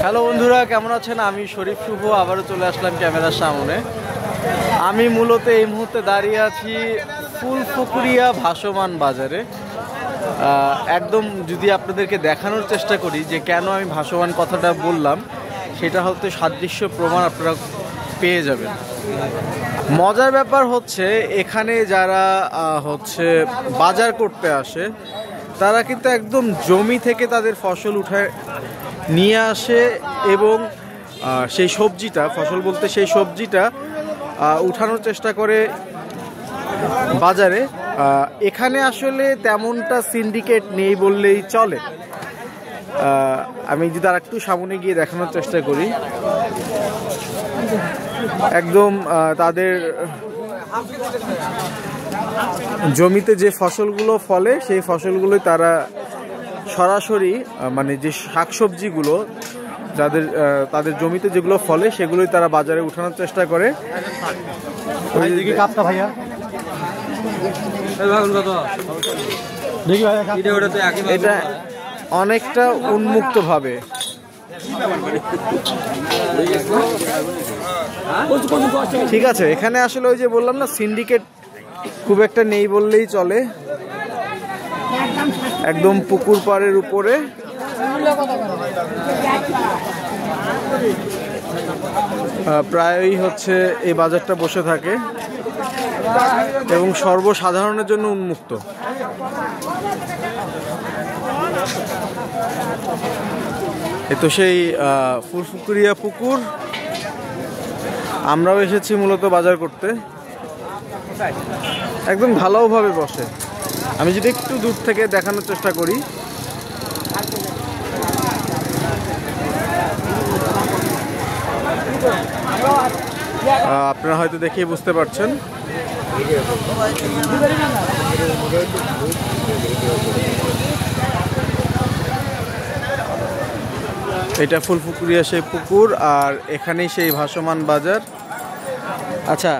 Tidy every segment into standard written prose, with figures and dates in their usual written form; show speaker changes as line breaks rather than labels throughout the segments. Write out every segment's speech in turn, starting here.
Hello বন্ধুরা, কেমন আছেন? আমি শরীফ শুভ আবারও চলে আসলাম ক্যামেরার সামনে। আমি মূলত এই মুহূর্তে দাঁড়িয়ে আছি ফুলপুকুরিয়া ভাসমান বাজারে। একদম যদি আপনাদেরকে দেখানোর চেষ্টা করি যে কেন আমি ভাসমান কথাটা বললাম, সেটা হয়তো সাদৃশ্য প্রমাণ আপনারা পেয়ে যাবেন। মজার ব্যাপার হচ্ছে এখানে যারা বাজার করতে আসে তারা কিন্তু একদম জমি থেকে তাদের ফসল উঠায় নিয়ে আসে এবং সেই সবজিটা, ফসল বলতে সেই সবজিটা উঠানোর চেষ্টা করে বাজারে। এখানে আসলে তেমনটা সিন্ডিকেট নেই বললেই চলে। আমি যদি আর একটু সামনে গিয়ে দেখানোর চেষ্টা করি, একদম তাদের জমিতে যে ফসলগুলো ফলে সেই ফসলগুলোই তারা সরাসরি, মানে যে শাকসবজিগুলো তাদের জমিতে যেগুলো ফলে সেগুলোই তারা বাজারে উঠানোর চেষ্টা করে। এটা অনেকটা উন্মুক্ত ভাবে। ঠিক আছে, এখানে আসলে ওই যে বললাম না, সিন্ডিকেট খুব একটা নেই বললেই চলে। একদম পুকুর পাড়ের উপরে প্রায়ই এই বাজারটা বসে থাকে এবং সর্বসাধারণের জন্য উন্মুক্ত। এ তো সেই ফুলপুকুরিয়া পুকুর। আমরাও এসেছি মূলত বাজার করতে। একদম ভালোভাবে বসে। আমি যদি একটু দূর থেকে দেখানোর চেষ্টা করি, আপনারা হয়তো দেখেই বুঝতে পারছেন। এটা ফুলপুকুরিয়া সেই পুকুর, আর এখানেই সেই ভাসমান বাজার। আচ্ছা,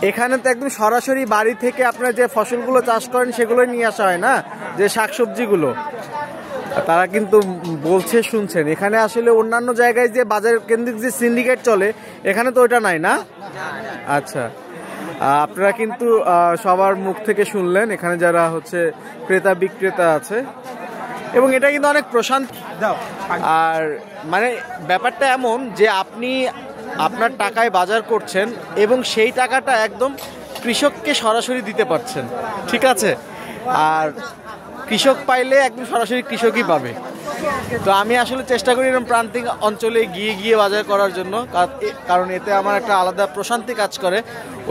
এখানে তো একদম সরাসরি বাড়ি থেকে আপনারা যে ফসলগুলো চাষ করেন সেগুলোই নিয়ে আসা হয় না, যে শাকসবজিগুলো। তারা কিন্তু বলছে, শুনছেন, এখানে আসলে অন্যান্য জায়গায় যে বাজার কেন্দ্রিক যে সিন্ডিকেট চলে, এখানে তো ওইটা নাই না। আচ্ছা, আপনারা কিন্তু সবার মুখ থেকে শুনলেন এখানে যারা ক্রেতা বিক্রেতা আছে, এবং এটা কিন্তু অনেক প্রশান্তি। আর মানে ব্যাপারটা এমন যে আপনি আপনার টাকায় বাজার করছেন এবং সেই টাকাটা একদম কৃষককে সরাসরি দিতে পারছেন। ঠিক আছে, আর কৃষক পাইলে একদম সরাসরি কৃষকই পাবে। তো আমি আসলে চেষ্টা করি এরকম প্রান্তিক অঞ্চলে গিয়ে বাজার করার জন্য, কারণ এতে আমার একটা আলাদা প্রশান্তি কাজ করে।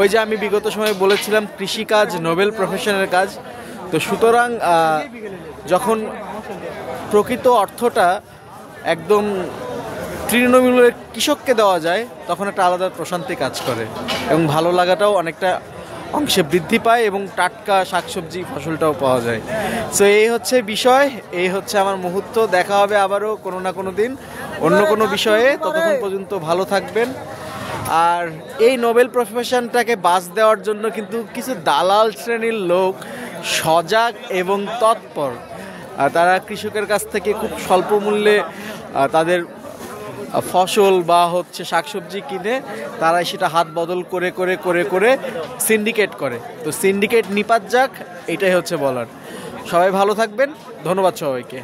ওই যে আমি বিগত সময়ে বলেছিলাম কৃষিকাজ নোবেল প্রফেশনের কাজ। তো সুতরাং যখন প্রকৃত অর্থটা একদম তৃণমূলের কৃষককে দেওয়া যায়, তখন একটা আলাদা প্রশান্তি কাজ করে এবং ভালো লাগাটাও অনেকটা অংশে বৃদ্ধি পায় এবং টাটকা শাকসবজি ফসলটাও পাওয়া যায়। সো এই হচ্ছে বিষয়, এই হচ্ছে আমার মুহূর্ত। দেখা হবে আবারও কোনো না কোনো দিন অন্য কোনো বিষয়ে। ততক্ষণ পর্যন্ত ভালো থাকবেন। আর এই নোবেল প্রফেশনটাকে বাস দেওয়ার জন্য কিন্তু কিছু দালাল শ্রেণীর লোক সজাগ এবং তৎপর। তারা কৃষকের কাছ থেকে খুব স্বল্প মূল্যে তাদের ফসল বা শাকসবজি কিনে তারা সেটা হাত বদল করে করে করে করে সিন্ডিকেট করে। তো সিন্ডিকেট নিপাত যাক, এটাই বলার। সবাই ভালো থাকবেন। ধন্যবাদ সবাইকে।